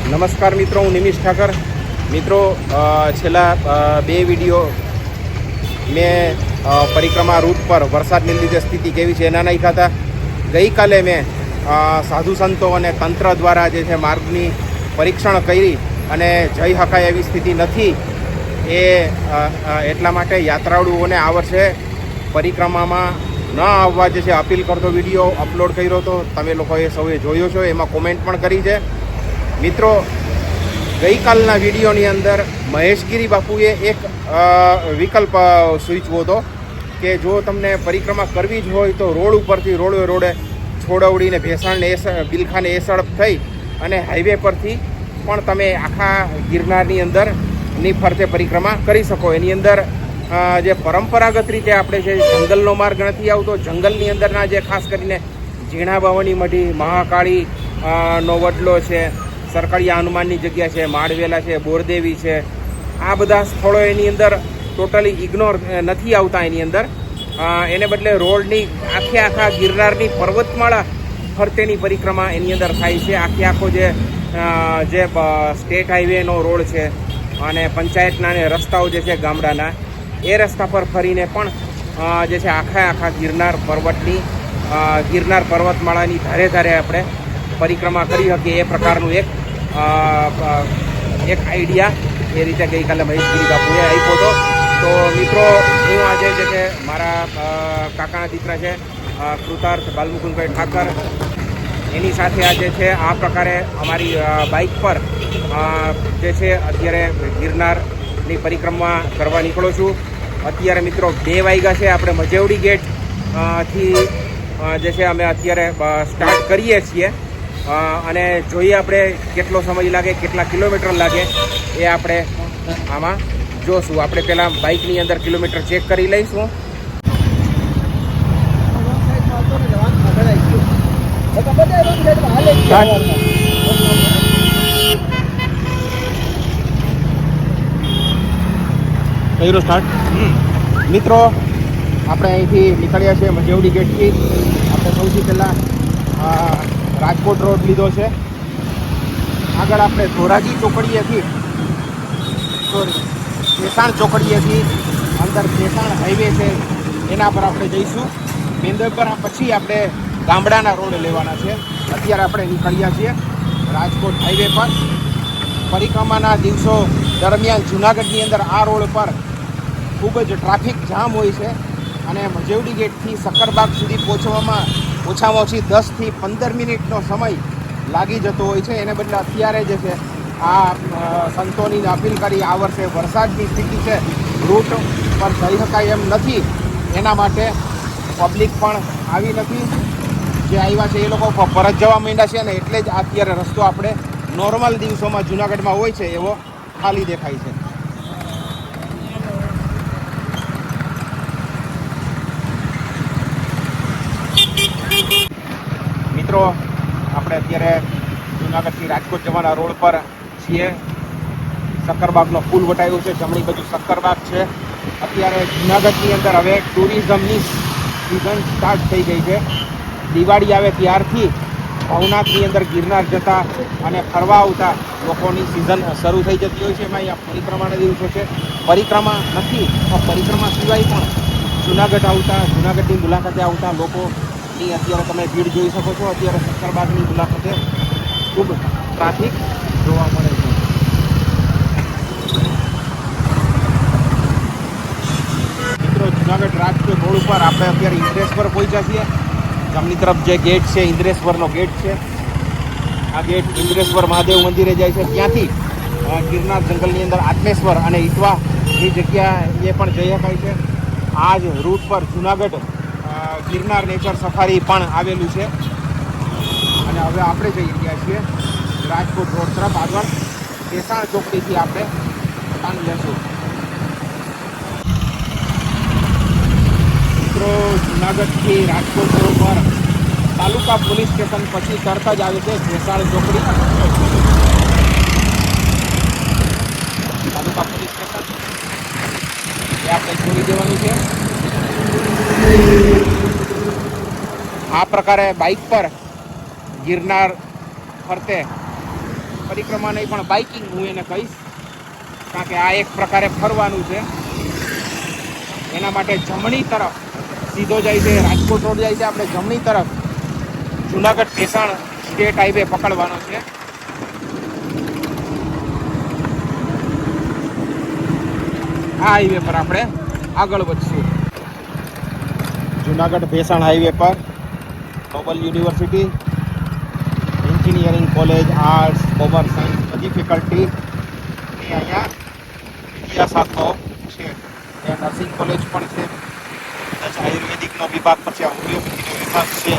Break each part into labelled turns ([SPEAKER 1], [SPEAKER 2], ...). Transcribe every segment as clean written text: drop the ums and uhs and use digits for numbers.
[SPEAKER 1] નમસ્કાર મિત્રો, હું નિમિષ ઠાકર. મિત્રો, છેલ્લા બે વિડીયો મેં પરિક્રમા રૂટ પર વરસાદની લીધે સ્થિતિ કેવી છે એના નાખ્યા હતા. ગઈકાલે મેં સાધુ સંતો અને તંત્ર દ્વારા જે છે માર્ગની પરીક્ષણ કરી અને જઈ શકાય એવી સ્થિતિ નથી. એ એટલા માટે યાત્રાળુઓને આ વર્ષે પરિક્રમામાં ન આવવા જે છે અપીલ કરતો વિડીયો અપલોડ કર્યો હતો. તમે લોકોએ સૌએ જોયો છો, એમાં કોમેન્ટ પણ કરી છે. મિત્રો, ગઈકાલના વિડીયોની અંદર મહેશગીરી બાપુએ એક વિકલ્પ સૂચવ્યો હતો કે જો તમને પરિક્રમા કરવી જ હોય તો રોડ ઉપરથી રોડે છોડવડીને ભેસાણને બિલખાને એસળપ થઈ અને હાઈવે પરથી પણ તમે આખા ગિરનારની અંદરની ફરતે પરિક્રમા કરી શકો. એની અંદર જે પરંપરાગત રીતે આપણે જે જંગલનો માર્ગ નથી આવતો, જંગલની અંદરના જે ખાસ કરીને ઝીણા બાવાની મઢી, મહાકાળી નો વડલો છે, સરકડિયા હનુમાનની જગ્યા છે, માળવેલા છે, બોરદેવી છે, આ બધા સ્થળો એની અંદર ટોટલી ઇગ્નોર નથી આવતા. એની અંદર એને બદલે રોડની આખા ગિરનારની પર્વતમાળા ફરતેની પરિક્રમા એની અંદર થાય છે. આખો જે સ્ટેટ હાઈવેનો રોડ છે અને પંચાયતના ને રસ્તાઓ જે છે ગામડાના, એ રસ્તા પર ફરીને પણ જે છે આખા ગિરનાર પર્વતમાળાની ધારે આપણે પરિક્રમા કરી શકીએ. એ પ્રકારનું એક આઈડિયા એ રીતે ગઈકાલે મહેશગીરી બાપુએ આપ્યો હતો. તો મિત્રો, હું આજે જે છે મારા કાકાના દીકરા છે કૃતાર્થ બાલમુકુંદભાઈ ઠાકર, એની સાથે આજે છે આ પ્રકારે અમારી બાઇક પર જે છે અત્યારે ગિરનારની પરિક્રમા કરવા નીકળો છું. અત્યારે મિત્રો 2 વાગ્યા છે. આપણે મજેવડી ગેટ થી જે છે અમે અત્યારે સ્ટાર્ટ કરીએ છીએ અને જોઈએ આપણે કેટલો સમય લાગે, કેટલા કિલોમીટર લાગે એ આપણે આમાં જોશું. આપણે પહેલાં બાઇકની અંદર કિલોમીટર ચેક કરી લઈશું. કર્યું સ્ટાર્ટ. મિત્રો, આપણે અહીંથી નીકળ્યા છીએ મજેવડી ગેટથી. આપણે સૌથી પહેલાં રાજકોટ રોડ લીધો છે. આગળ આપણે ધોરાજી ચોકડીએથી ભેસાણ ચોકડીએથી અંદર ભેસાણ હાઈવે છે એના પર આપણે જઈશું. મેંદરપરા પછી આપણે ગામડાના રોડ લેવાના છે. અત્યારે આપણે નીકળ્યા છીએ રાજકોટ હાઈવે પર. પરિક્રમાના દિવસો દરમિયાન જૂનાગઢની અંદર આ રોડ પર ખૂબ જ ટ્રાફિક જામ હોય છે અને મજેવડી ગેટથી સક્કરબાગ સુધી પહોંચવામાં ઓછામાં ઓછી 10 થી 15 મિનિટનો સમય લાગી જતો હોય છે. એને બદલે અત્યારે જે છે આ સંતોની અપીલ કરી આ વર્ષે વરસાદની સ્થિતિ છે, રૂટ પર જઈ શકાય એમ નથી, એના માટે પબ્લિક પણ આવી નથી. જે આવ્યા છે એ લોકો પરત જવા માંડ્યા છે ને એટલે જ અત્યારે રસ્તો આપણે નોર્મલ દિવસોમાં જૂનાગઢમાં હોય છે એવો ખાલી દેખાય છે. મિત્રો, આપણે અત્યારે જૂનાગઢથી રાજકોટ જવાના રોડ પર છીએ. સક્કરબાગનો પુલ વટાયો છે, જમણી બાજુ સક્કરબાગ છે. અત્યારે જૂનાગઢની અંદર હવે ટુરિઝમની સિઝન સ્ટાર્ટ થઈ ગઈ છે. દિવાળી આવે ત્યારથી ભવનાથની અંદર ગિરનાર જતા અને ફરવા આવતા લોકોની સિઝન શરૂ થઈ જતી હોય છે. એમાં અહીંયા પરિક્રમાના દિવસો છે. પરિક્રમા નથી તો પરિક્રમા સિવાય પણ જૂનાગઢની મુલાકાતે આવતા લોકોની અત્યારે તમે ભીડ જોઈ શકો છો. અત્યારે સક્કરબાગની મુલાકાતે ખૂબ ટ્રાફિક જોવા મળે છે. મિત્રો, જૂનાગઢ રાજકોટ રોડ ઉપર આપણે અત્યારે ઇન્દ્રેશ્વર પહોંચ્યા છીએ. જમણી તરફ જે ગેટ છે ઇન્દ્રેશ્વરનો ગેટ છે. આ ગેટ ઇન્દ્રેશ્વર મહાદેવ મંદિરે જાય છે. ત્યાંથી ગિરનાર જંગલની અંદર આત્મેશ્વર અને ઇટવાની જગ્યાએ પણ જઈ શકાય છે. આ જ રૂટ પર જૂનાગઢ ગિરનાર નેચર સફારી પણ આવેલું છે. અને હવે આપણે જઈ રહ્યા છીએ રાજકોટ રોડ તરફ. આગળ ભેસાણ ચોકડીથી આપણે ટર્ન લેશું. મિત્રો, જૂનાગઢથી રાજકોટ રોડ પર તાલુકા પોલીસ સ્ટેશન પછી તરત જ આવે છે ભેસાણ ચોકડી. તાલુકા પોલીસ સ્ટેશન એ આપણે છોડી દેવાનું છે. આ પ્રકારે બાઇક પર ગિરનાર ફરતે પરિક્રમા નહીં પણ બાઇકિંગ હું એને કહીશ, કારણ કે આ એક પ્રકારે ફરવાનું છે. એના માટે જમણી તરફ સીધો જાય છે, રાજકોટ રોડ જાય છે, આપણે જમણી તરફ જુનાગઢ ભેસાણ સ્ટેટ હાઈવે પકડવાનો છે. આ હાઈવે પર આપણે આગળ વધશું. જુનાગઢ ભેસાણ હાઈવે પર Noble University, engineering college, arts, commerce, science બધી ફેકલ્ટી અહીંયા શાખાઓ છે. ત્યાં નર્સિંગ કોલેજ પણ છે, આયુર્વેદિકનો વિભાગ, પછી હોમિયોપેથીનો વિભાગ છે.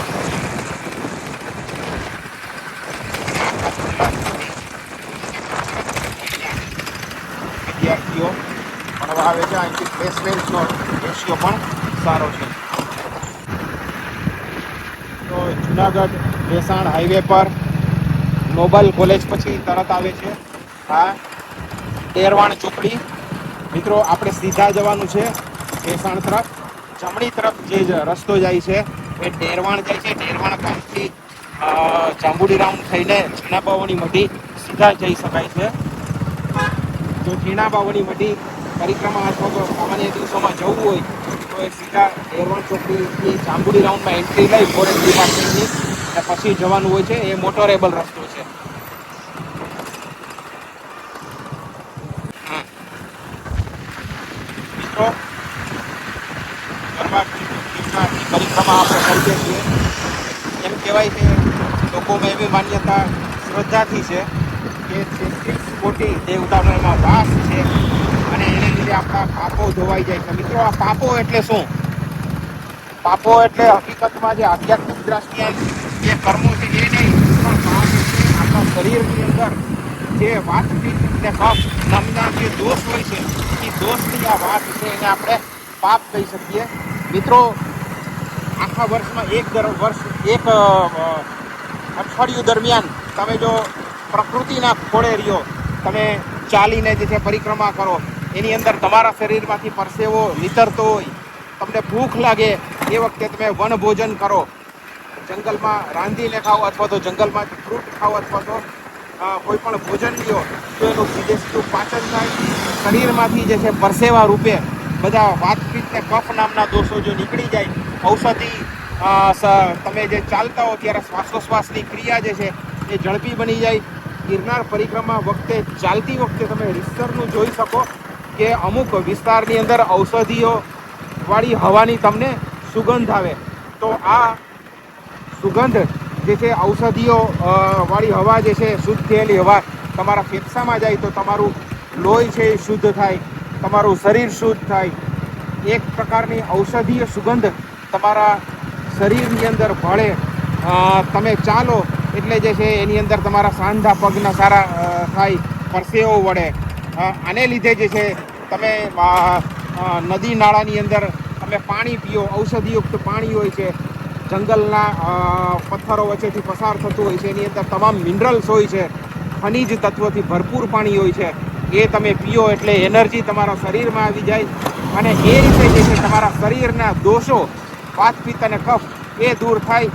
[SPEAKER 1] વિદ્યાર્થીઓ ભણવા આવે છે. અહીંથી પ્લેસમેન્ટનો રેશિયો પણ સારો છે. તો જુનાગઢ ભેસાણ હાઈવે પર નોબલ કોલેજ પછી તરત આવે છે આ ડેરવાણ ચોકડી. મિત્રો આપણે સીધા જવાનું છે ભેસાણ તરફ. જમણી તરફ જે રસ્તો જાય છે એ ડેરવાણ જાય છે. ડેરવાણ ગામથી જાંબુડી રાઉન્ડ થઈને ઝીણાબાવાની મઢી સીધા જઈ શકાય છે. જો ઝીણાબાવાની મઢી પરિક્રમા અથવા તો સામાન્ય દિવસોમાં જવું હોય તો એ સીધા ડેરવાણ ચોકડીથી જાંબુડી રાઉન્ડમાં એન્ટ્રી લઈ ફોરેસ્ટ ડિપાર્ટમેન્ટની અને પછી જવાનું હોય છે. એ મોટરેબલ રસ્તો છે. પરિક્રમા આપણે કરીએ છીએ. એમ કહેવાય છે લોકોમાં એવી માન્યતા શ્રદ્ધાથી છે કે 33 કોટી દેવતાનો એમાં વાસ છે અને એને લીધે આપણા પાપો ધોવાઈ જાય છે. મિત્રો આ પાપો એટલે શું? પાપો એટલે હકીકતમાં જે આધ્યાત્મિક દ્રષ્ટિએ જે કર્મો છે એ નહીં, પણ પાપ એટલે આપણા શરીરની અંદર જે વાત ને કફ નામના જે દોષ હોય છે એ દોષની આ વાત છે, એને આપણે પાપ કહી શકીએ. મિત્રો આખા વર્ષમાં એક અઠવાડિયું દરમિયાન તમે જો પ્રકૃતિના ખોળે રહ્યો, તમે ચાલીને જે છે પરિક્રમા કરો, એની અંદર તમારા શરીરમાંથી પરસેવો નીતરતો હોય, તમને ભૂખ લાગે એ વખતે તમે વનભોજન કરો, જંગલમાં રાંધીને ખાઓ અથવા તો જંગલમાં ફ્રૂટ ખાઓ અથવા તો કોઈ પણ ભોજન લ્યો તો એનું સીધે સીધું પાચન થાય. શરીરમાંથી જે છે પરસેવા રૂપે બધા વાતપીત ને કફ નામના દોષો જો નીકળી જાય, ઔષધિ તમે જે ચાલતા હો ત્યારે શ્વાસોશ્વાસની ક્રિયા જે છે એ ઝડપી બની જાય. ગિરનાર પરિક્રમા વખતે ચાલતી વખતે તમે રીતસરનું જોઈ શકો કે અમુક વિસ્તારની અંદર ઔષધિઓ વાળી હવાની તમને સુગંધ આવે. તો આ સુગંધ જે છે ઔષધિઓ વાળી હવા જે છે શુદ્ધ થયેલી હવા તમારા ફેફસામાં જાય તો તમારું લોહી છે એ શુદ્ધ થાય, તમારું શરીર શુદ્ધ થાય. એક પ્રકારની ઔષધીય સુગંધ તમારા શરીરની અંદર ભળે. તમે ચાલો એટલે જે છે એની અંદર તમારા સાંધા પગના સારા થાય, પરસેવો વળે. આને લીધે જે છે તમે નદી નાળાની અંદર તમે પાણી પીઓ, ઔષધિયુક્ત પાણી હોય છે, જંગલના પથ્થરો વચ્ચેથી પસાર થતું હોય છે, એની અંદર તમામ મિનરલ્સ હોય છે, ખનિજ તત્વોથી ભરપૂર પાણી હોય છે. એ તમે પીઓ એટલે એનર્જી તમારા શરીરમાં આવી જાય અને એ રીતે જે છે તમારા શરીરના દોષો, વાત પિત્ત અને કફ એ દૂર થાય.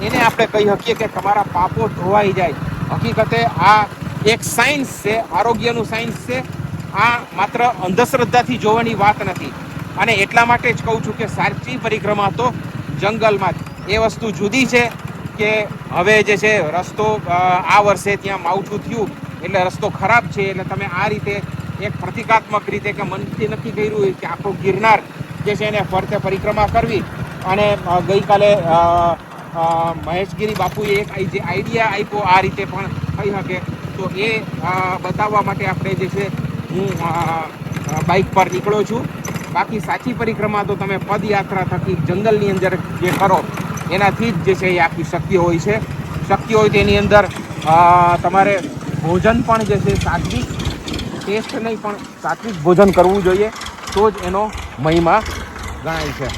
[SPEAKER 1] એને આપણે કહી શકીએ કે તમારા પાપો ધોવાઈ જાય. હકીકતે આ એક સાયન્સ છે, આરોગ્યનું સાયન્સ છે. આ માત્ર અંધશ્રદ્ધાથી જોવાની વાત નથી. અને એટલા માટે જ કહું છું કે સાચી પરિક્રમા તો જંગલમાં જ. એ વસ્તુ જુદી છે કે હવે જે છે રસ્તો આ વર્ષે ત્યાં માવઠું થયું એટલે રસ્તો ખરાબ છે એટલે તમે આ રીતે એક પ્રતિકાત્મક રીતે કે મનથી નક્કી કર્યું હોય કે આખો ગિરનાર જે છે એને ફરતે પરિક્રમા કરવી. અને ગઈકાલે મહેશગીરી બાપુએ એક જે આઈડિયા આપ્યો આ રીતે પણ થઈ શકે, તો એ બતાવવા માટે આપણે જે છે હું બાઇક પર નીકળ્યો છું. બાકી સાચી પરિક્રમા તો તમે પદયાત્રા થકી જંગલની અંદર જે કરો એનાથી જ જે છે એ આખી શક્ય હોય છે. શક્ય હોય તેની અંદર તમારે ભોજન પણ જે છે સાત્વિક, ટેસ્ટ નહીં પણ સાત્વિક ભોજન કરવું જોઈએ, તો જ એનો મહિમા ગણાય છે.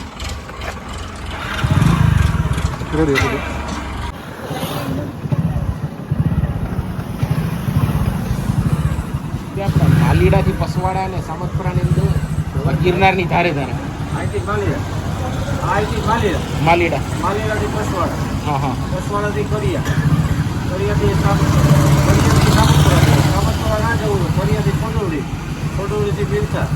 [SPEAKER 1] માલીડાથી પસવાડા અને સામતપુરાની અંદર ગિરનારની ધારે ધારે માલીડા, માલીડાથી પસવાડા, હા હા, પસવાડાથી કરિયાથી
[SPEAKER 2] સામતપુરા ના જવું તો ફરિયાથી છોડવડીથી બિલતા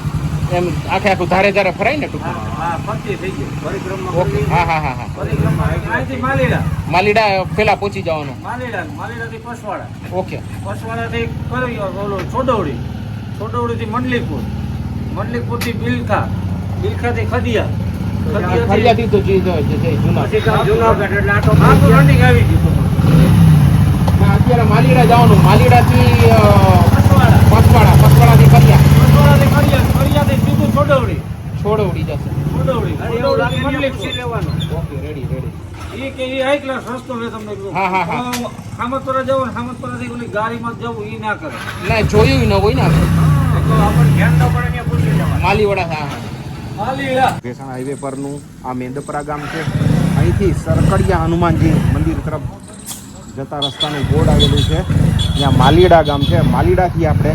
[SPEAKER 1] એમ આખે આખું ધારે ધારે ફરાય ને ટૂંકમાં.
[SPEAKER 2] હા પત્તી થઈ ગઈ પરિક્રમા
[SPEAKER 1] ઓકે, હા હા હા હા.
[SPEAKER 2] પરિક્રમા અહીંથી માલીડા
[SPEAKER 1] માલીડા પેલા પહોંચી જવાનું.
[SPEAKER 2] માલીડાથી પસવાડા
[SPEAKER 1] ઓકે.
[SPEAKER 2] પસવાડાથી કરવી ઓલો છોડવડીથી મંડલીકપુરથી બિલખાથી ખદિયા
[SPEAKER 1] ફરિયાથી તો જૂના
[SPEAKER 2] જુનાગઢ એટલે આખું રનિંગ આવી ગયું.
[SPEAKER 1] અત્યારે માલીડા જવાનું. માલીડાથી
[SPEAKER 2] પસવાડાથી
[SPEAKER 1] પસવાડાથી
[SPEAKER 2] ફરિયાથી સીધું
[SPEAKER 1] છોડવડી જશે.
[SPEAKER 2] મંડલીકપુર લેવાનું.
[SPEAKER 1] Okay, ready.
[SPEAKER 2] એ કે એ હાઈ ક્લાસ રસ્તો મેં તમને કીધું.
[SPEAKER 1] હા, હા, હા.
[SPEAKER 2] સામતપુરા જવું ને સામતપુરાથી ઓલી ગાડીમાં જ જવું એ ના કરે.
[SPEAKER 1] ના, જોયું ન હોય ને આપણે.
[SPEAKER 2] તો આપણને ધ્યાન ન પડે ત્યાં પૂછી જવાનું.
[SPEAKER 1] માલીવાડા, હા.
[SPEAKER 2] માલીડા
[SPEAKER 1] ભેસાણ હાઈવે પરનું આ મેંદપરા ગામ છે. અહીંથી સરકડિયા હનુમાનજી મંદિર તરફ જતા રસ્તાનું બોર્ડ આવેલું છે. ત્યાં માલીડા ગામ છે. માલીડાથી આપણે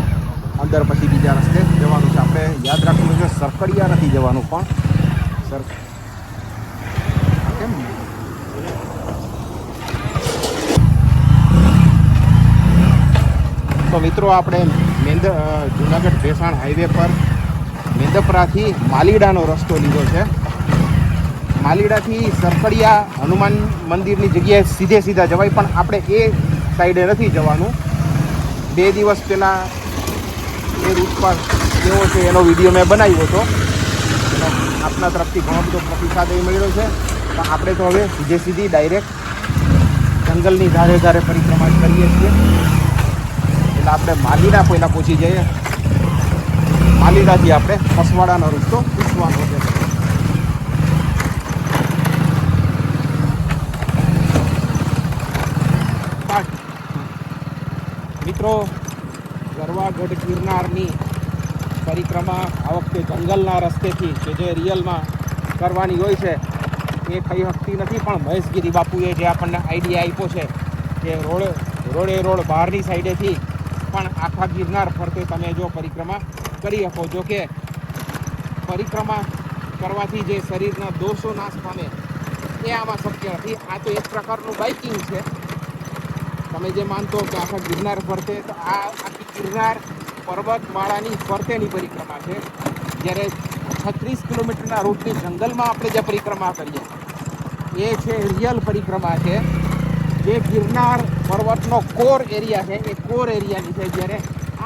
[SPEAKER 1] અંદર પછી બીજા રસ્તે જવાનું છે. આપણે યાદ રાખવાનું છે, સરકડિયા નથી જવાનું, પણ કેમ તો મિત્રો આપણે જુનાગઢ ભેસાણ હાઈવે પર મેંદપરાથી માલીડાનો રસ્તો લીધો છે. માલીડાથી સરકડિયા હનુમાન મંદિરની જગ્યાએ સીધા જવાય, પણ આપણે એ સાઈડે નથી જવાનું. 2 દિવસ પહેલાં એ રૂટ પર કેવો છે એનો વિડીયો મેં બનાવ્યો હતો. એનો આપના તરફથી ઘણો બધો પ્રતિસાદ એ મળ્યો છે. પણ આપણે તો હવે સીધી ડાયરેક્ટ જંગલની ધારે પરિક્રમા કરીએ છીએ. એટલે આપણે માલીડા પહેલાં પહોંચી જઈએ. માલીડાથી આપણે પસવાડાનો રસ્તો પૂછવાનો છે. મિત્રો, ગરવાગઢ ગિરનારની પરિક્રમા આ વખતે જંગલના રસ્તેથી કે જે રિયલમાં કરવાની હોય છે એ કઈ શકતી નથી. પણ મહેશગીરી બાપુએ જે આપણને આઈડિયા આપ્યો છે કે રોડ બહારની સાઈડેથી પણ આખા ગિરનાર ફરતે તમે જો પરિક્રમા કરી શકો. જો કે પરિક્રમા કરવાથી જે શરીરના દોષો નાશ પામે એ આમાં શક્ય નથી. આ તો એક પ્રકારનું બાઇકિંગ છે. તમે જે માનતો કે આખા ગિરનાર ફરતે, તો આ આખી ગિરનાર પર્વતમાળાની ફરતેની પરિક્રમા છે. જ્યારે 36 કિલોમીટરના રૂટની જંગલમાં આપણે જે પરિક્રમા કરીએ એ છે રિયલ પરિક્રમા છે. જે ગિરનાર પર્વતનો કોર એરિયા છે એ કોર એરિયાની છે. જ્યારે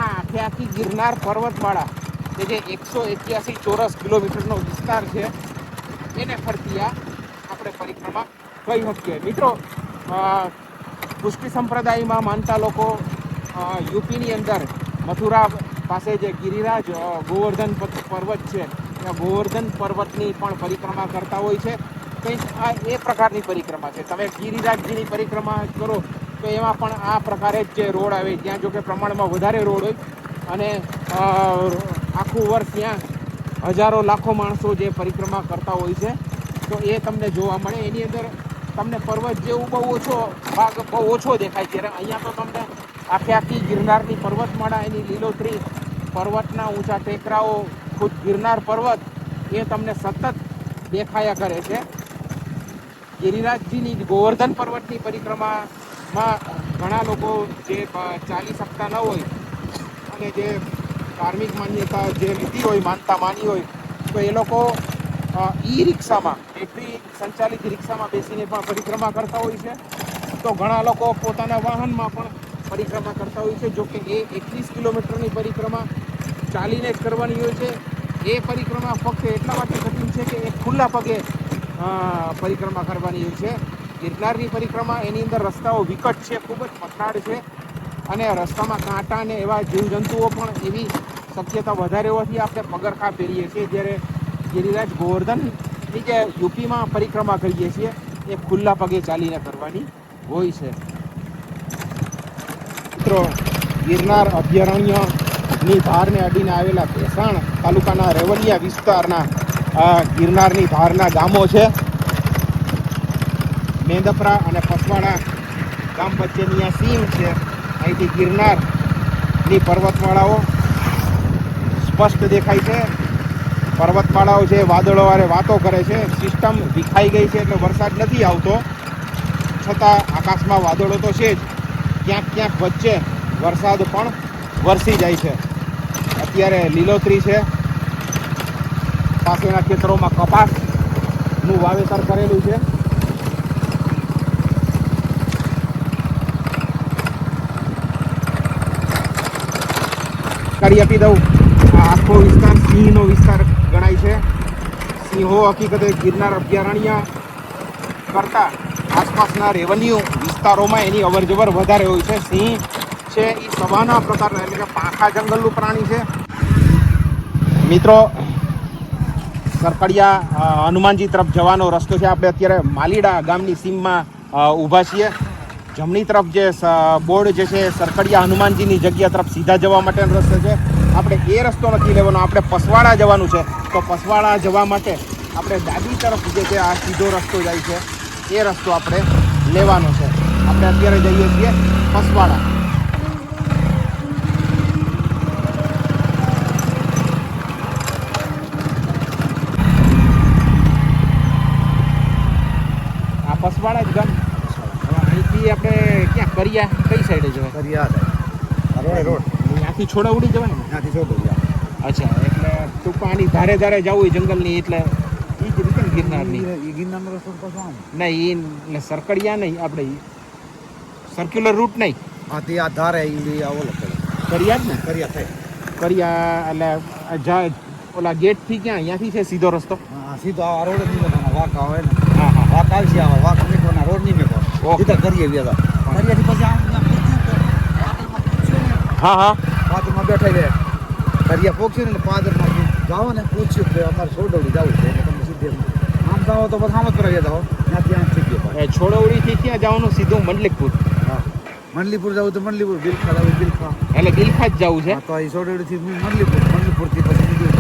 [SPEAKER 1] આ આખી ગિરનાર પર્વતમાળા કે જે 181 ચોરસ કિલોમીટરનો વિસ્તાર છે એને ફરતી આપણે પરિક્રમા કહી શકીએ. મિત્રો, પુષ્ટિ સંપ્રદાયમાં માનતા લોકો યુપીની અંદર મથુરા પાસે જે ગિરિરાજ ગોવર્ધન પર્વત છે ત્યાં ગોવર્ધન પર્વતની પણ પરિક્રમા કરતા હોય છે. કંઈક આ એ પ્રકારની પરિક્રમા છે. તમે ગિરિરાજજીની પરિક્રમા કરો તો એમાં પણ આ પ્રકારે જ જે રોડ આવે, જ્યાં જો કે પ્રમાણમાં વધારે રોડ હોય અને આખું વર્ષ ત્યાં હજારો લાખો માણસો જે પરિક્રમા કરતા હોય છે, તો એ તમને જોવા મળે. એની અંદર તમને પર્વત જેવું બહુ ઓછો દેખાય છે. અહીંયા તો તમને આખી ગિરનારની પર્વતમાળા, એની લીલોતરી, પર્વતના ઊંચા ટેકરાઓ, ખુદ ગિરનાર પર્વત એ તમને સતત દેખાયા કરે છે. ગિરિરાજજીની ગોવર્ધન પર્વતની પરિક્રમામાં ઘણા લોકો જે ચાલી શકતા ન હોય અને જે ધાર્મિક માન્યતા જે લીધી હોય, માનતા માની હોય, તો એ લોકો ઈ-રિક્ષામાં, બેટરી સંચાલિત રિક્ષામાં બેસીને પણ પરિક્રમા કરતા હોય છે. તો ઘણા લોકો પોતાના વાહનમાં પણ પરિક્રમા કરતા હોય છે. જો કે એ 21 કિલોમીટરની પરિક્રમા ચાલીને જ કરવાની હોય છે. એ પરિક્રમા ફક્ત એટલા માટે કઠિન છે કે એ ખુલ્લા પગે પરિક્રમા કરવાની હોય છે. ગિરનારની પરિક્રમા, એની અંદર રસ્તાઓ વિકટ છે, ખૂબ જ પથરાળ છે અને રસ્તામાં કાંટા અને એવા જીવજંતુઓ પણ એવી શક્યતા વધારે હોવાથી આપણે પગરખાં પહેરીએ છીએ. જ્યારે ગિરિરાજ ગોવર્ધનની જે યુપીમાં પરિક્રમા કરીએ છીએ એ ખુલ્લા પગે ચાલીને કરવાની હોય છે. મિત્રો, ગિરનાર અભયારણ્યની ધારને અડીને આવેલા ભેસાણ તાલુકાના રેવલિયા વિસ્તારના ગિરનારની ધારના ગામો છે. મેંદપરા અને પસવાડા ગામ વચ્ચેની આ સીમ છે. અહીંથી ગિરનારની પર્વતમાળાઓ સ્પષ્ટ દેખાય છે. પર્વતમાળાઓ છે વાદળો વારે વાતો કરે છે. સિસ્ટમ વિખાઈ ગઈ છે એટલે વરસાદ નથી આવતો, છતાં આકાશમાં વાદળો તો છે જ. ક્યાંક વચ્ચે વરસાદ પણ વરસી જાય છે. અત્યારે લીલોતરી છે. પાસેના ખેતરોમાં કપાસનું વાવેતર કરેલું છે. કરી આપી દઉં, આ આખો વિસ્તાર સિંહનો વિસ્તાર ગણાય છે. સિંહો હકીકતે ગિરનાર અભયારણ્ય કરતાં આસપાસના રેવન્યુ વિસ્તારોમાં એની અવરજવર વધારે હોય છે. સિંહ છે એ સવાના પ્રકારના એટલે કે પાંખા જંગલનું પ્રાણી છે. મિત્રો, સરકડિયા હનુમાનજી તરફ જવાનો રસ્તો છે. આપણે અત્યારે માલીડા ગામની સીમમાં ઊભા છીએ. જમણી તરફ જે બોર્ડ જે છે સરકડિયા હનુમાનજીની જગ્યા તરફ સીધા જવા માટેનો રસ્તો છે. આપણે એ રસ્તો નથી લેવાનો, આપણે પસવાડા જવાનું છે. તો પસવાડા જવા માટે આપણે ડાબી તરફ જે છે આ સીધો રસ્તો જાય છે એ રસ્તો આપણે લેવાનો છે. આપણે અત્યારે જઈએ છીએ પસવાડા. આ પસવાડા જ ગામ. અહીંથી આપણે ક્યાં કરિયા કઈ સાઈડે જવાય?
[SPEAKER 2] કરિયા રોડ
[SPEAKER 1] ત્યાંથી છોડાવડી જવાય ને?
[SPEAKER 2] ત્યાંથી છોડો.
[SPEAKER 1] અચ્છા, એટલે ટૂંકમાં આની ધારે ધારે જવું હોય જંગલની, એટલે એ જ રીતે ગિરનારની.
[SPEAKER 2] એ ગિરનારનો રસ્તો પાછો આમ.
[SPEAKER 1] નહીં, એટલે સરકડિયા નહીં, આપણે સર્ક્યુલર રૂટ નહીં.
[SPEAKER 2] હા તે આ ધારે એ આવો લખેલો.
[SPEAKER 1] કરિયા જ ને?
[SPEAKER 2] કરિયા થાય.
[SPEAKER 1] કરિયા એટલે ઓલા ગેટથી ક્યાં અહીંયાથી છે સીધો રસ્તો?
[SPEAKER 2] હા સીધો આ રોડ જ નીકળવાનો. વાંક આવે ને.
[SPEAKER 1] હા હા,
[SPEAKER 2] વાંક આવશે, આવા વાંક નીકળવાના, રોડ નહીં નીકળો.
[SPEAKER 1] ઓકે.
[SPEAKER 2] સીધા કરીએ વ્યાજા. કરીએથી પછી આમ
[SPEAKER 1] હા હા,
[SPEAKER 2] પાદરમાં બેઠા છે. કરીએ પહોંચ્યું ને પાદરમાં જાઓ ને પૂછ્યું કે અમારે છોડવડી જવું છે એટલે તમે સીધે આમ જાઓ તો પછી આમ જ ફરવા જાઓ. ત્યાંથી આમ થઈ ગયો.
[SPEAKER 1] છોડવડીથી ક્યાં જવાનું? સીધું મંડલિકપુર.
[SPEAKER 2] હા મંડલીપુર જવું તો મંડલીપુર, બિલખા જવું બિલખા.
[SPEAKER 1] એટલે બિલખા જ જવું છે.
[SPEAKER 2] હા તો એ છોડવડીથી મંડલીપુરથી પછી બીજું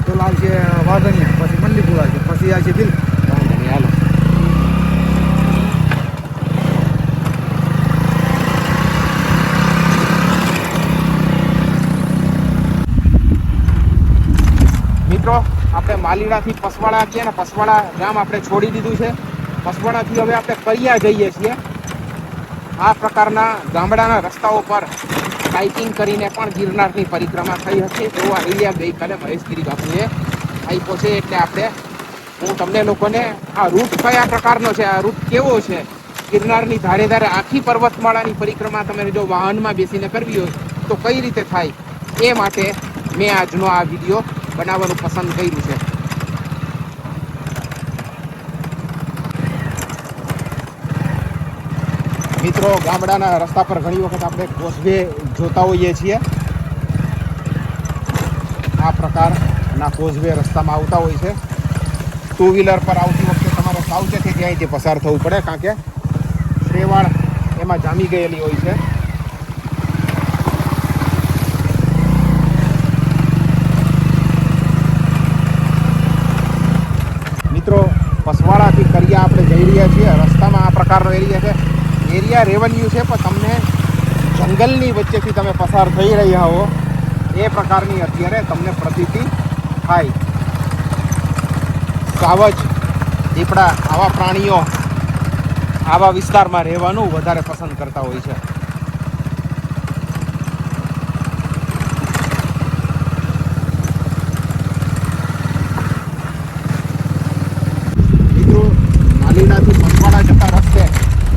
[SPEAKER 2] તો આવશે વાઘણિયા, પછી મંડલીપુર આવશે, પછી આવશે બિલખા.
[SPEAKER 1] વાંધો નહીં, હાલો. મિત્રો, આપણે માલીડાથી પસવાડા ગયા ને પસવાડા ગામ આપણે છોડી દીધું છે. પસવાડાથી હવે આપણે કરિયા જઈએ છીએ. આ પ્રકારના ગામડાના રસ્તાઓ પર બાઇકિંગ કરીને પણ ગિરનારની પરિક્રમા થઈ હશે એવો આઈડિયા ગઈકાલે મહેશગીરી બાપુએ આપ્યો છે. એટલે આપણે હું તમને લોકોને આ રૂટ કયા પ્રકારનો છે, આ રૂટ કેવો છે, ગિરનારની ધારે ધારે આખી પર્વતમાળાની પરિક્રમા તમે જો વાહનમાં બેસીને કરવી હોય તો કઈ રીતે થાય એ માટે મેં આજનો આ વિડીયો બનાવવાનું પસંદ કર્યું છે. મિત્રો, ગામડાના રસ્તા પર ઘણી વખત આપણે કોઝવે જોતા હોઈએ છીએ. આ પ્રકારના કોઝવે રસ્તામાં આવતા હોય છે. ટુ વ્હીલર પર આવતી વખતે તમારે સાવચેતીથી અહીંથી પસાર થવું પડે, કારણ કે શેવાળ એમાં જામી ગયેલી હોય છે. મિત્રો, પસવાડાથી કરિયા આપણે જઈ રહ્યા છીએ. રસ્તામાં આ પ્રકારનો એરિયા છે. એરિયા રેવન્યુ છે, પણ તમને જંગલની વચ્ચેથી તમે પસાર થઈ રહ્યા હો એ પ્રકારની અત્યારે તમને પ્રતીતિ થાય. સાવજ, દીપડા, આવા પ્રાણીઓ આવા વિસ્તારમાં રહેવાનું વધારે પસંદ કરતા હોય છે. મિત્રો, માલીડાથી પસવાડા જતા રસ્તે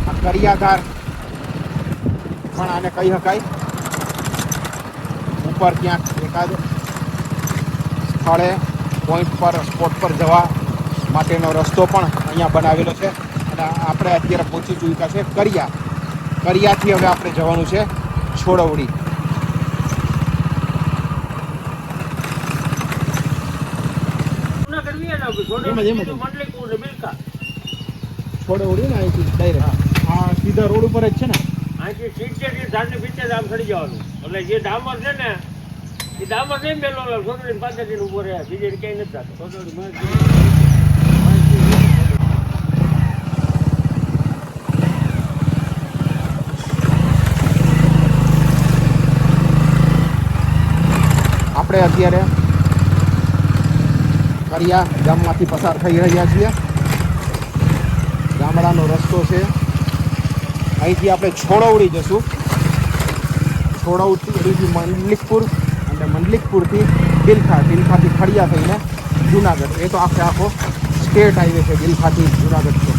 [SPEAKER 1] આ કરિયાધાર પણ આને કહી શકાય. ઉપર ક્યાંક એકાદ સ્થળે પોઈન્ટ પર સ્પોટ પર જવા માટેનો રસ્તો પણ અહીંયા બનાવેલો છે. અને આપણે અત્યારે પહોંચી ચૂક્યા છે કરિયા. કરિયાથી હવે આપણે જવાનું છે છોડવડી. છોડવડી ને અહીંથી ડાયરેક્ટ આ સીધા રોડ ઉપર જ છે ને?
[SPEAKER 3] અહીંથી સીટ ધારની પીછે આમ ચડી જવાનું. એટલે જે ડામર છે ને એ ડામર નહીં મેલો છોકરી પાછળથી ઉભો રહ્યા, બીજે ક્યાંય નથી થતો.
[SPEAKER 1] આપણે અત્યારે કરિયા ગામમાંથી પસાર થઈ રહ્યા છીએ. ગામડાનો રસ્તો છે. અહીંથી આપણે છોડવડી જશું. છોડવડીથી મંડલિકપુર અને મંડલિકપુરથી બિલખાથી ખડિયા થઈને જુનાગઢ. એ તો આખો સ્ટેટ હાઈવે છે બિલખાથી જુનાગઢ તો,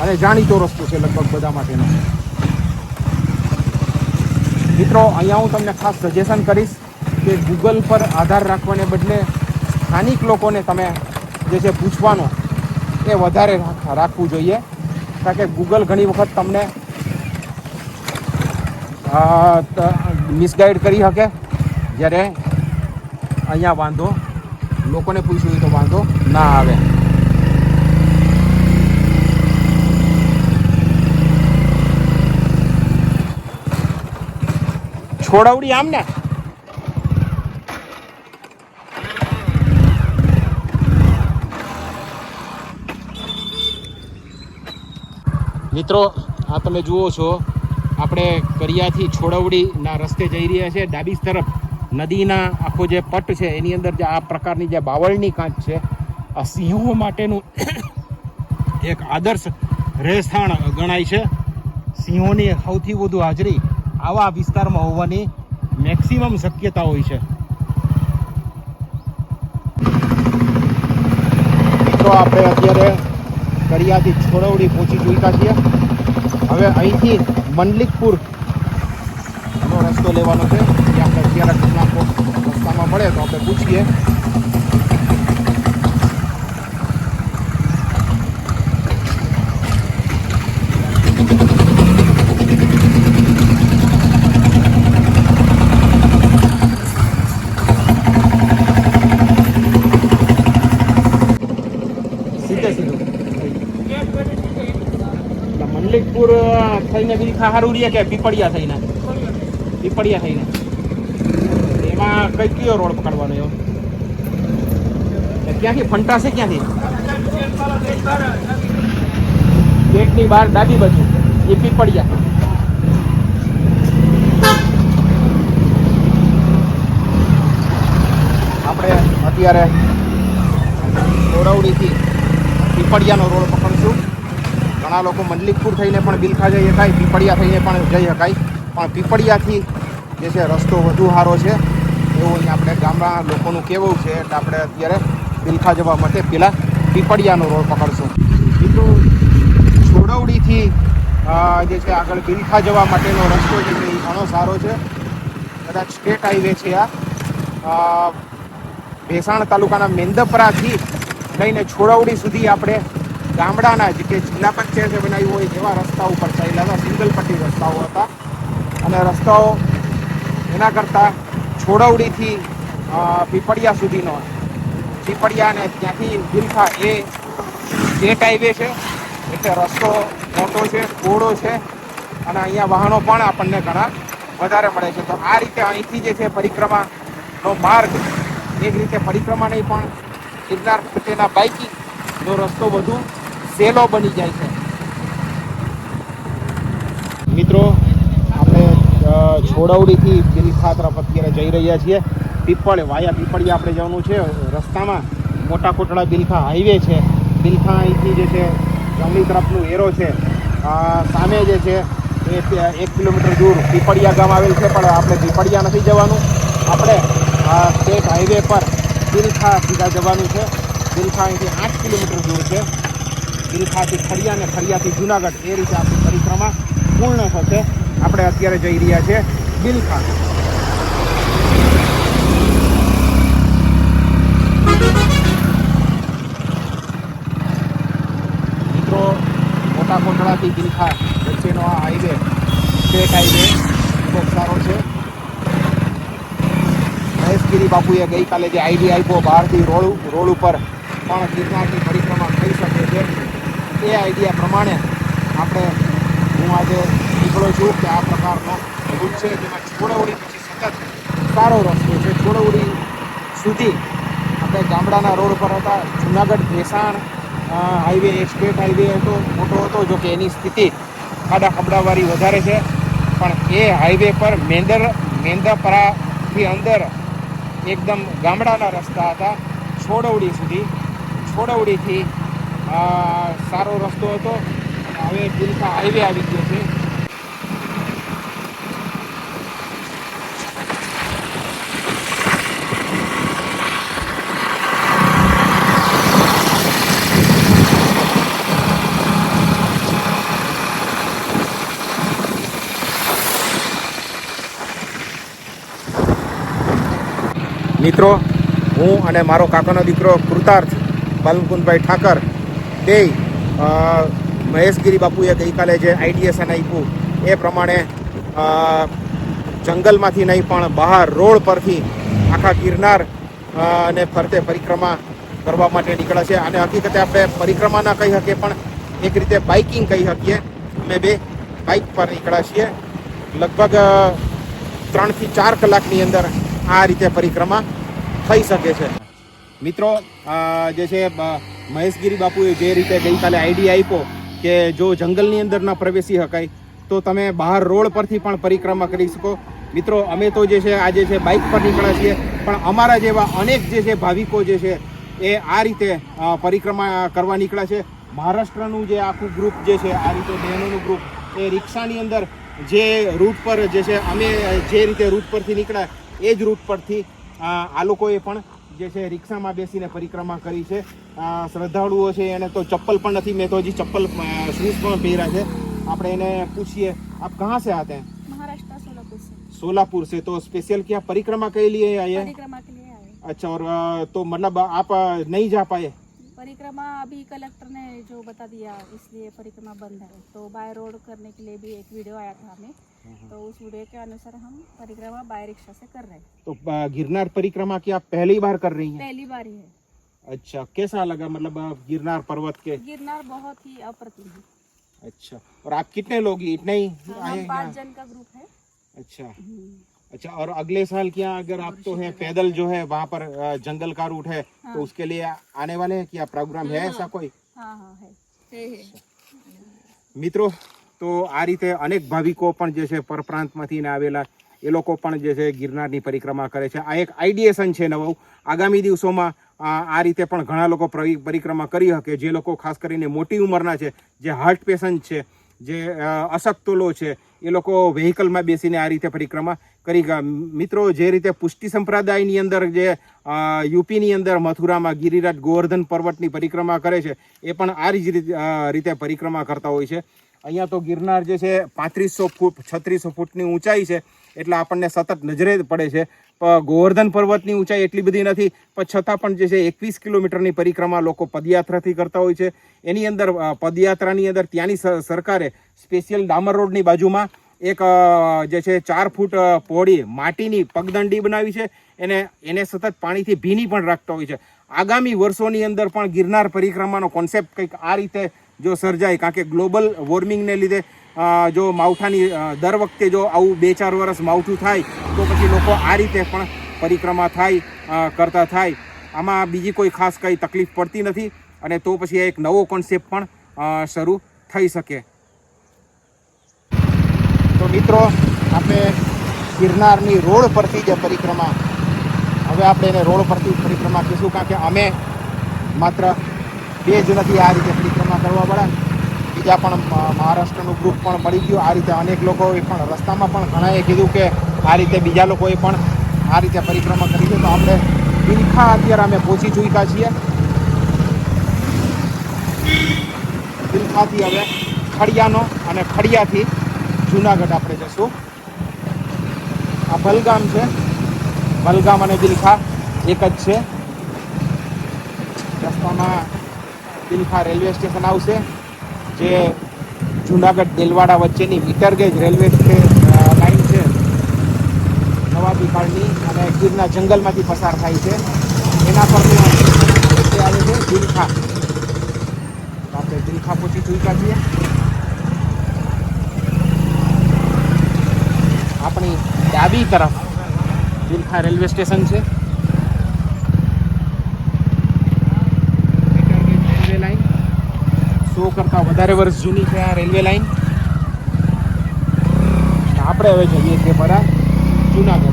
[SPEAKER 1] અને જાણીતો રસ્તો છે લગભગ બધા માટેનો. મિત્રો અહીંયા હું તમને ખાસ સજેશન કરીશ કે ગૂગલ પર આધાર રાખવાને બદલે સ્થાનિક લોકોને તમે જે છે પૂછવાનો એ વધારે રાખવું જોઈએ, કારણ કે ગૂગલ ઘણી વખત તમને મિસગાઈડ કરી શકે, જ્યારે અહીંયા વાંધો લોકોને પૂછ્યું તો વાંધો ના આવે. છોડવડી આમ ને મિત્રો, આ તમે જુઓ છો આપણે કરિયાથી છોડવડીના રસ્તે જઈ રહ્યા છે. ડાબી તરફ નદીના આખો જે પટ છે એની અંદર જે આ પ્રકારની જે બાવળની કાંચ છે, આ સિંહો માટેનું એક આદર્શ રહેઠાણ ગણાય છે. સિંહોની સૌથી વધુ હાજરી આવા વિસ્તારમાં હોવાની મેક્સિમમ શક્યતા હોય છે. મિત્રો આપણે અત્યારે કરિયાથી છોડવડી પહોંચી ચૂક્યા છીએ. હવે અહીંથી મંડલિકપુરનો રસ્તો લેવાનો છે. જે આપણે અત્યારે રસ્તામાં મળે તો આપણે પૂછીએ. મંડલિકપુર થઈને બિલખા હારું રહીએ કે પીપળિયા થઈને? પીપળિયા થઈને. એમાં કયો રોડ પકડવાનો એવો? ક્યાંથી ફંટાશે? ક્યાંથી? ગેટની બહાર ડાબી બાજુ એ પીપળિયા. આપણે અત્યારે છોડવડીથી પીપળિયાનો રોડ પકડશું. ઘણા લોકો મંડલિકપુર થઈને પણ બિલખા જઈ શકાય, પીપળિયા થઈને પણ જઈ શકાય, પણ પીપળિયાથી જે છે રસ્તો વધુ સારો છે એવું અહીં આપણે ગામડા લોકોનું કહેવું છે. એટલે આપણે અત્યારે બિલખા જવા માટે પહેલાં પીપળિયાનો રોડ પકડશું. મિત્રો, છોડવડીથી જે છે આગળ બિલખા જવા માટેનો રસ્તો જે છે એ ઘણો સારો છે. કદાચ સ્ટેટ હાઈવે છે આ. ભેસાણ તાલુકાના મેંદપરાથી લઈને છોડવડી સુધી આપણે ગામડાના જ કે જિલ્લા પંચાયતે બનાવ્યું હોય એવા રસ્તા ઉપર ચાલ્યા હતા. સિંગલ પટ્ટી રસ્તાઓ હતા, અને રસ્તાઓ એના કરતાં છોડવડીથી પીપળિયા સુધીનો, પીપળિયા અને ત્યાંથી બિલખા એ સ્ટેટ હાઈવે છે, એટલે રસ્તો મોટો છે, પહોળો છે, અને અહીંયા વાહનો પણ આપણને ઘણા વધારે મળે છે. તો આ રીતે અહીંથી જે છે પરિક્રમાનો માર્ગ, એક રીતે પરિક્રમા નહીં પણ ગિરનાર પ્રત્યેના બાઇકિંગનો રસ્તો વધુ સહેલો બની જાય છે. મિત્રો, આપણે છોડવડીથી બિલખા તરફ અત્યારે જઈ રહ્યા છીએ. વાયા પીપળિયા આપણે જવાનું છે. રસ્તામાં મોટા કોટડા બિલખા હાઈવે છે. બિલખા અહીંથી જે છે જમણી તરફનું એરો છે, સામે જે છે એ 1 કિલોમીટર દૂર પીપળિયા ગામ આવેલ છે. પણ આપણે પીપળિયા નથી જવાનું, આપણે સ્ટેટ હાઈવે પર બિલખા સીધા જવાનું છે. બિલખા અહીંથી 8 કિલોમીટર દૂર છે. બિલખાથી ખડિયા અને ખડિયાથી જુનાગઢ, એ રીતે આપણી પરિક્રમા પૂર્ણ થશે. આપણે અત્યારે જઈ રહ્યા છીએ બિલખા. મિત્રો, મોટા કોટડાથી બિલખા વચ્ચેનો આ હાઈવે, સ્ટેટ હાઈવે, ખૂબ સારો છે. મહેશગીરી બાપુએ ગઈકાલે જે આઈડિયા આપ્યો બહારથી રોડ ઉપર પણ ગિરનારની પરિક્રમા થઈ શકે છે, એ આઈડિયા પ્રમાણે હું આજે નીકળો છું કે આ પ્રકારનો રૂટ છે, જેમાં છોડવડી પછી સતત સારો રસ્તો છે. છોડવડી સુધી આપણે ગામડાના રોડ પર હતા. Junagadh Bhesan highway state highway હતો, મોટો હતો, જો કે એની સ્થિતિ ખાડા ખબડાવાળી વધારે છે. પણ એ હાઈવે પર મેંદપરાથી અંદર એકદમ ગામડાના રસ્તા હતા છોડવડી સુધી. છોડવડીથી સારો રસ્તો હતો. હવે બિલખા હાઈવે આવી ગયો છે. મિત્રો, હું અને મારો કાકાનો દીકરો કૃતાર્થ બાલમુકુંદભાઈ ઠાકર તે મહેશગીરી બાપુએ ગઈકાલે જે આઈડિએશન આપ્યું એ પ્રમાણે જંગલમાંથી નહીં પણ બહાર રોડ પરથી આખા ગિરનાર અને ફરતે પરિક્રમા કરવા માટે નીકળ્યા છે. અને હકીકતે આપણે પરિક્રમા ના કહી શકીએ પણ એક રીતે બાઇકિંગ કહી શકીએ. અમે બે બાઇક પર નીકળ્યા છીએ. લગભગ 3 થી 4 કલાકની અંદર આ રીતે પરિક્રમા થઈ શકે છે. મિત્રો, જે છે મહેશગીરી બાપુએ જે રીતે ગઈકાલે આઈડિયા આપ્યો કે જો જંગલની અંદર ન પ્રવેશી શકાય તો તમે બહાર રોડ પરથી પણ પરિક્રમા કરી શકો. મિત્રો, અમે તો જે છે આજે છે બાઇક પર નીકળ્યા છીએ, પણ અમારા જેવા અનેક જે છે ભાવિકો જે છે એ આ રીતે પરિક્રમા કરવા નીકળ્યા છે. મહારાષ્ટ્રનું જે આખું ગ્રુપ જે છે, આ રીતે બહેનોનું ગ્રુપ, એ રિક્ષાની અંદર જે રૂટ પર જે છે અમે જે રીતે રૂટ પરથી નીકળ્યા એ જ રૂટ પરથી આ લોકોએ પણ જે છે રિક્ષામાં બેસીને પરિક્રમા કરી છે. શ્રદ્ધાળુઓ છે એને તો ચપ્પલ પણ નથી, મેં તો હજી ચપ્પલ શૂઝ પણ પહેર્યા છે. આપણે એને પૂછીએ, આપ કहाँ से आते हैं?
[SPEAKER 4] महाराष्ट्र सोलापुर से।
[SPEAKER 1] सोलापुर से. तो स्पेशल क्या परिक्रमा के लिए आए हैं?
[SPEAKER 4] परिक्रमा के लिए आए।
[SPEAKER 1] अच्छा, और तो मतलब आप नहीं जा पाए?
[SPEAKER 4] परिक्रमा अभी कलेक्टर ने जो बता दिया इसलिए परिक्रमा बंद है, तो बाय रोड करने के लिए भी एक वीडियो आया था हमें, तो उस वीडियो के अनुसार हम परिक्रमा बाय रिक्शा से कर रहे हैं।
[SPEAKER 1] तो गिरनार परिक्रमा की आप पहली बार कर रही हैं?
[SPEAKER 4] पहली बार ही है।
[SPEAKER 1] अच्छा, कैसा लगा मतलब गिरनार पर्वत के?
[SPEAKER 4] गिरनार बहुत ही अप्रतिम है।
[SPEAKER 1] अच्छा, और आप कितने लोग इतने ही आए
[SPEAKER 4] हम
[SPEAKER 1] हैं
[SPEAKER 4] 5
[SPEAKER 1] यहाँ?
[SPEAKER 4] जन का ग्रुप है।
[SPEAKER 1] अच्छा अच्छा, और अगले साल क्या अगर आप तो है पैदल जो है वहाँ पर जंगल का रूट है तो उसके लिए आने वाले हैं? क्या प्रोग्राम है ऐसा कोई?
[SPEAKER 4] हाँ हाँ है।
[SPEAKER 1] મિત્રો, તો આ રીતે અનેક ભાવિકો પણ જે છે પરપ્રાંતમાંથી ને આવેલા એ લોકો પણ જે છે ગિરનારની પરિક્રમા કરે છે. આ એક આઈડિએશન છે નવું. આગામી દિવસોમાં આ રીતે પણ ઘણા લોકો પરિક્રમા કરી શકે. જે લોકો ખાસ કરીને મોટી ઉંમરના છે, જે હાર્ટ પેશન્ટ છે, જે અશક્તો છે, એ લોકો વ્હીકલમાં બેસીને આ રીતે પરિક્રમા કરી ગયા. મિત્રો, જે રીતે પુષ્ટિ સંપ્રદાયની અંદર જે યુપીની અંદર મથુરામાં ગિરિરાજ ગોવર્ધન પર્વતની પરિક્રમા કરે છે એ પણ આ જ રીતે પરિક્રમા કરતા હોય છે. અહીંયા તો ગિરનાર જે છે 3500 ફૂટ 3600 ફૂટની ઊંચાઈ છે, એટલે આપણને સતત નજરે પડે છે. ગોવર્ધન પર્વતની ઊંચાઈ એટલી બધી નથી, પણ છતાં પણ જે છે 21 કિલોમીટરની પરિક્રમા લોકો પદયાત્રાથી કરતા હોય છે. એની અંદર પદયાત્રાની અંદર ત્યાંની સરકારે સ્પેશિયલ ડામર રોડની બાજુમાં એક જે છે 4 ફૂટ પહોળી માટીની પગદંડી બનાવી છે. એને સતત પાણીથી ભીની પણ રાખતા હોય છે. આગામી વર્ષોની અંદર પણ ગિરનાર પરિક્રમાનો કોન્સેપ્ટ કંઈક આ રીતે જો સર્જાય, કારણ કે ગ્લોબલ વોર્મિંગને લીધે જો માવઠાની દર વખતે જો આવું 2-4 વર્ષ માવઠું થાય તો પછી લોકો આ રીતે પણ પરિક્રમા કરતા થાય. આમાં બીજી કોઈ ખાસ કંઈ તકલીફ પડતી નથી, અને તો પછી એક નવો કોન્સેપ્ટ પણ શરૂ થઈ શકે. તો મિત્રો, આપણે ગિરનારની રોડ પરથી જે પરિક્રમા, હવે આપણે એને રોડ પરથી પરિક્રમા કહીશું, કારણ કે અમે માત્ર 2 જ નથી આ રીતે પરિક્રમા કરવાવાળા. બીજા પણ મહારાષ્ટ્રનું ગ્રુપ પણ મળી ગયું. આ રીતે અનેક લોકોએ પણ રસ્તામાં પણ ઘણાએ કીધું કે આ રીતે બીજા લોકોએ પણ આ રીતે પરિક્રમા કરી છે. તો આપણે બિલખા અત્યારે અમે પહોંચી ચૂક્યા છીએ. બિલખાથી હવે ખડિયાનો અને ખડિયાથી જુનાગઢ આપણે જશું. આ ભલગામ છે. ભલગામ અને બિલખા એક જ છે. રસ્તામાં બિલખા રેલવે સ્ટેશન આવશે, જે જુનાગઢ દેલવાડા વચ્ચેની મીટર ગેજ રેલવે લાઈન છે, નવા બિહારની, અને ગીરના જંગલમાંથી પસાર થાય છે. એના પરથી આવે છે બિલખા. આપણે બિલખા પહોંચી ચૂક્યા છીએ. આપણી ડાબી તરફ બિલખા રેલવે સ્ટેશન છે. રેલવે લાઈન 100 કરતાં વધારે વર્ષ જૂની છે આ રેલવે લાઈન. આપણે હવે જઈએ છીએ બધા જુનાગઢ.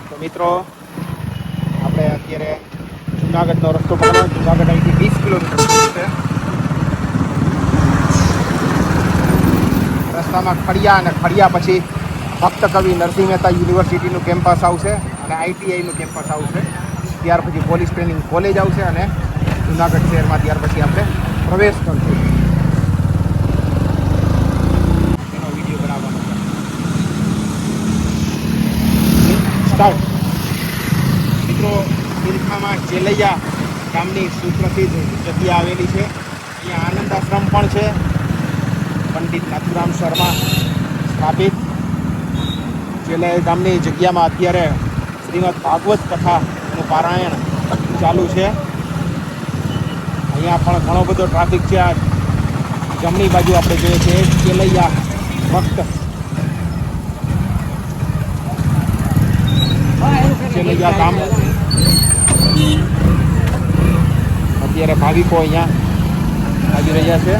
[SPEAKER 1] તો મિત્રો, આપણે અત્યારે જુનાગઢનો રસ્તો પકડ્યો. જુનાગઢ અહીંથી 20 કિલોમીટર દૂર છે. રસ્તામાં ખડિયા, અને ખડિયા પછી ભક્ત કવિ નરસિંહ મહેતા યુનિવર્સિટીનું કેમ્પસ આવશે અને ITIનું કેમ્પસ આવશે. ત્યાર પછી પોલીસ ટ્રેનિંગ કોલેજ આવશે અને જુનાગઢ શહેરમાં ત્યાર પછી આપણે પ્રવેશ કરશું. એનો વિડીયો બનાવવાનો છે. સ્ટાર્ટ. મિત્રો, બિલખામાં ચેલૈયા ગામની સુપ્રસિદ્ધ જગ્યા આવેલી છે. અહીંયા આનંદ આશ્રમ પણ છે, પંડિત નાથુરામ શર્મા સ્થાપિત. ચેલૈયા ગામની જગ્યામાં અત્યારે શ્રીમદ ભાગવત કથાનું પારાયણ ચાલુ છે. અહીંયા પણ ઘણો બધો ટ્રાફિક છે. આ જમણી બાજુ આપણે જોઈએ છીએ ચેલૈયા ભક્ત, ચેલૈયા ગામ. અત્યારે ભાવિકો અહીંયા આવી રહ્યા છે.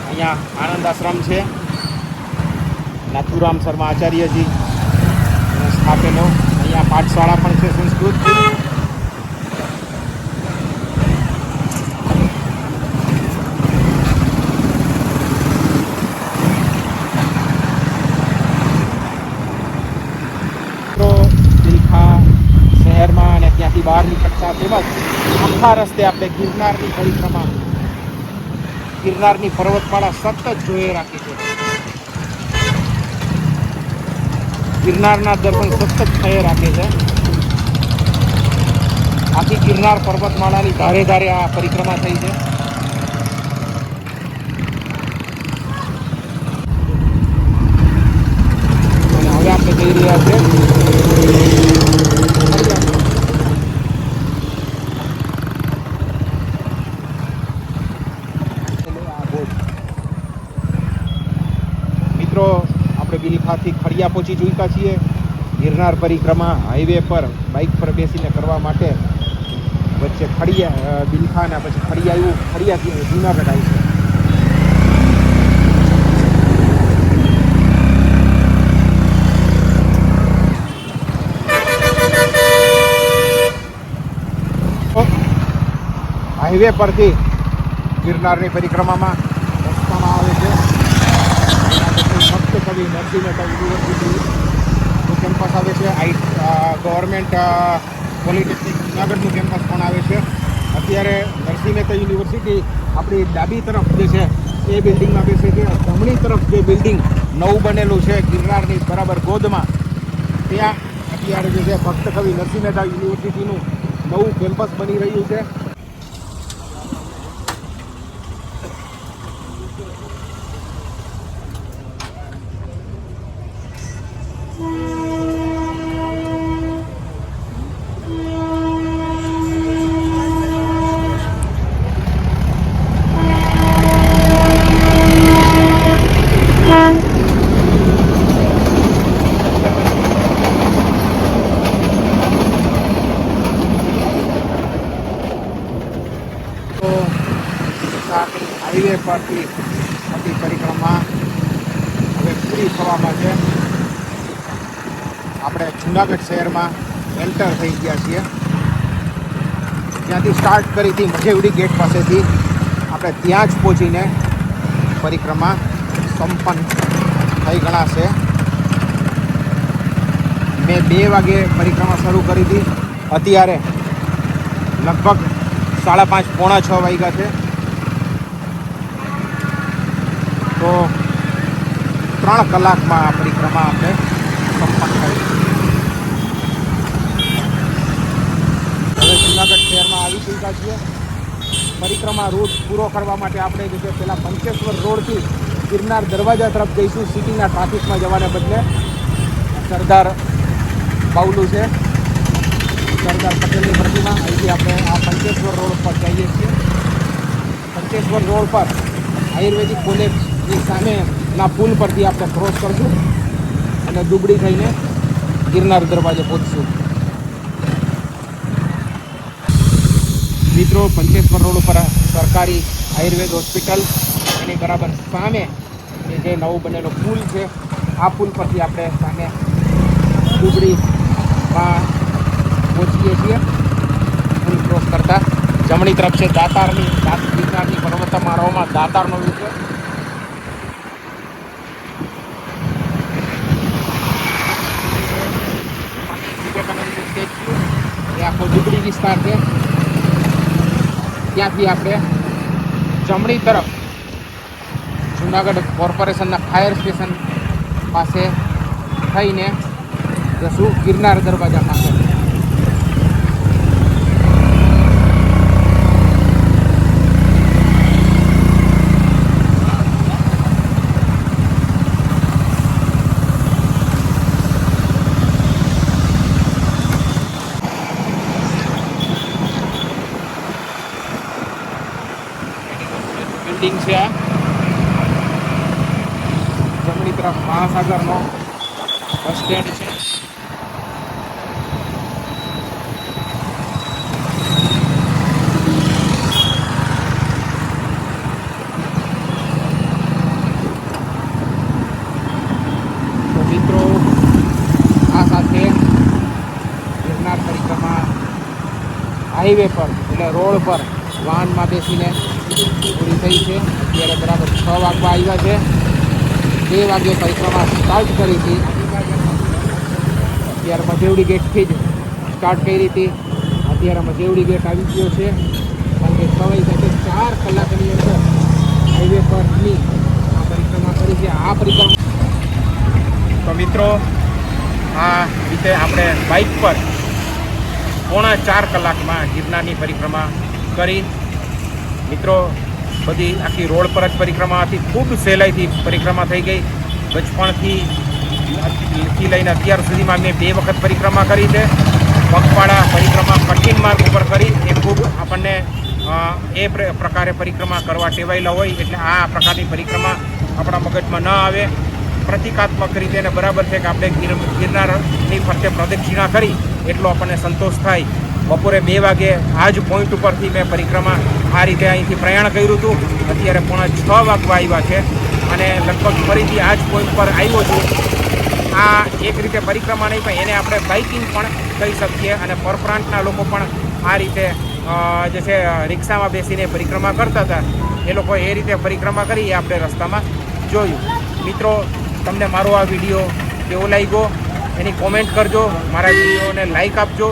[SPEAKER 1] અહીંયા આનંદ આશ્રમ છે, નાથુરામ શર્મા આચાર્યજી સ્થાપેલો. અહીંયા પાઠશાળા પણ છે સંસ્કૃત. બિલખા શહેરમાં અને ત્યાંથી બહાર નીકળતા તેમજ આખા રસ્તે આપણે ગિરનારની પરિક્રમા, ગિરનારની પર્વતમાળા સતત જોઈએ રાખી છે. ગિરનારના દર્શન સતત થયે રાખે છે. આખી ગિરનાર પર્વતમાળાની ધારે ધારે આ પરિક્રમા થઈ છે. અને હવે આપણે જઈ રહ્યા છે મિત્રો. આપણે બિલખાથી ખડિયા પહોંચી ચૂક્યા છીએ. ગિરનાર પરિક્રમા હાઈવે પર બાઇક પર બેસીને કરવા માટે વચ્ચે ખડિયા, બિલખા અને પછી ખડિયા આવ્યું. ખડિયાથી જુનાગઢ આવી છે. હાઈવે પરથી ગિરનારની પરિક્રમામાં રસ્તામાં આવે છે ભક્ત કવિ નરસિંહ મહેતા યુનિવર્સિટીનું કેમ્પસ આવે છે. ગવર્મેન્ટ પોલિટેકનિક જુનાગઢનું કેમ્પસ પણ આવે છે. અત્યારે નરસિંહ મહેતા યુનિવર્સિટી આપણી ડાબી તરફ જે છે એ બિલ્ડિંગમાં બેસે છે. જમણી તરફ જે બિલ્ડિંગ નવું બનેલું છે ગિરનારની બરાબર ગોદમાં, ત્યાં અત્યારે જે છે ભક્ત કવિ નરસિંહ મહેતા યુનિવર્સિટીનું નવું કેમ્પસ બની રહ્યું છે. હાઈવે પરથી આપણી પરિક્રમા હવે પૂરી થવામાં છે. આપણે જુનાગઢ શહેરમાં એન્ટર થઈ ગયા છીએ. જ્યાંથી સ્ટાર્ટ કરી હતી મજેવડી ગેટ પાસેથી આપણે ત્યાં જ પહોંચીને પરિક્રમા સંપન્ન થઈ ગણાશે. મેં 2 વાગે પરિક્રમા શરૂ કરી હતી. અત્યારે લગભગ 5:30 પોણા 6 વાગ્યા છે. તો 3 કલાકમાં આ પરિક્રમા આપણે સંપન્ન કરી. હવે જુનાગઢ શહેરમાં આવી ચૂક્યા છીએ. પરિક્રમા રૂટ પૂરો કરવા માટે આપણે જે છે પહેલાં પંચેશ્વર રોડથી ગિરનાર દરવાજા તરફ જઈશું. સિટીના ટ્રાફિકમાં જવાને બદલે સરદાર બાવલું છે, સરદાર પટેલની પ્રતિમા. અહીંથી આપણે આ પંચેશ્વર રોડ પર જઈએ છીએ. પંચેશ્વર રોડ પર આયુર્વેદિક કોલેજની સામેના પુલ પરથી આપણે ક્રોસ કરશું અને દુબળી થઈને ગિરનાર દરવાજે પહોંચશું. મિત્રો, પંચેશ્વર રોડ ઉપર સરકારી આયુર્વેદ હોસ્પિટલ એની બરાબર સામે જે નવો બનેલો પુલ છે, આ પુલ પરથી આપણે સામે દુબળીમાં પહોંચીએ છીએ. પુલ ક્રોસ કરતા જમણી તરફ છે દાતારની ગિરનારની પર્વતમાળાઓમાં દાતારનો વ્યૂ છે. વિવેકાનંદ સ્ટેચ્યુ એ આખો ઝૂંપડી વિસ્તાર છે. ત્યાંથી આપણે જમણી તરફ જુનાગઢ કોર્પોરેશનના ફાયર સ્ટેશન પાસે થઈને જશું ગિરનાર દરવાજા પાસે. બિલ્ડિંગ છે આ. જમણી તરફ મહાસાગરનો બસ સ્ટેન્ડ છે. તો મિત્રો આ સાથે ગિરનાર પરિક્રમા હાઈવે પર એટલે રોડ પર વાહનમાં બેસીને પૂરી થઈ છે. અત્યારે બરાબર 6 વાગવા આવ્યા છે. 2 વાગે પરિક્રમા સ્ટાર્ટ કરી હતી. અત્યારે મજેવડી ગેટથી જ સ્ટાર્ટ કરી હતી. અત્યારે મજેવડી ગેટ આવી ગયો છે. કારણ કે 6 વાગે 4 કલાકની અંદર હાઈવે પરની આ પરિક્રમા કરી છે. આ પરિક્રમા તો મિત્રો આ રીતે આપણે બાઇક પર 3.25 કલાકમાં ગિરનારની પરિક્રમા કરી. મિત્રો બધી આખી રોડ પર જ પરિક્રમા હતી. ખૂબ સહેલાઈથી પરિક્રમા થઈ ગઈ. બચપણથી લઈને અત્યાર સુધીમાં મેં 2 વખત પરિક્રમા કરી છે. પગપાળા પરિક્રમા કઠિન માર્ગ ઉપર કરી. એ ખૂબ આપણને એ પ્રકારે પરિક્રમા કરવા ટેવાયેલા હોય એટલે આ પ્રકારની પરિક્રમા આપણા મગજમાં ન આવે. પ્રતિકાત્મક રીતે એને બરાબર છે કે આપણે ગિરનારની ફરતે પ્રદક્ષિણા કરી એટલો આપણને સંતોષ થાય. બપોરે 2 વાગે આ જ પોઈન્ટ ઉપરથી મેં પરિક્રમા આ રીતે અહીંથી પ્રયાણ કર્યું હતું. અત્યારે 5:45 વાગવા આવ્યા છે અને લગભગ ફરીથી આ જ પોઈન્ટ પર આવ્યો છું. આ એક રીતે પરિક્રમા નહીં પણ એને આપણે બાઇકિંગ પણ કહી શકીએ. અને પરપ્રાંતના લોકો પણ આ રીતે જે છે રિક્ષામાં બેસીને પરિક્રમા કરતા હતા. એ લોકો એ રીતે પરિક્રમા કરી એ આપણે રસ્તામાં જોયું. મિત્રો તમને મારો આ વિડીયો કેવો લાગ્યો એની કોમેન્ટ કરજો. મારા વિડીયોને લાઈક આપજો.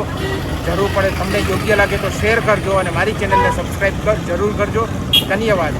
[SPEAKER 1] જરૂર પડે તમને યોગ્ય લાગે તો શેર કરજો અને મારી ચેનલને સબસ્ક્રાઈબ જરૂર કરજો. ધન્યવાદ.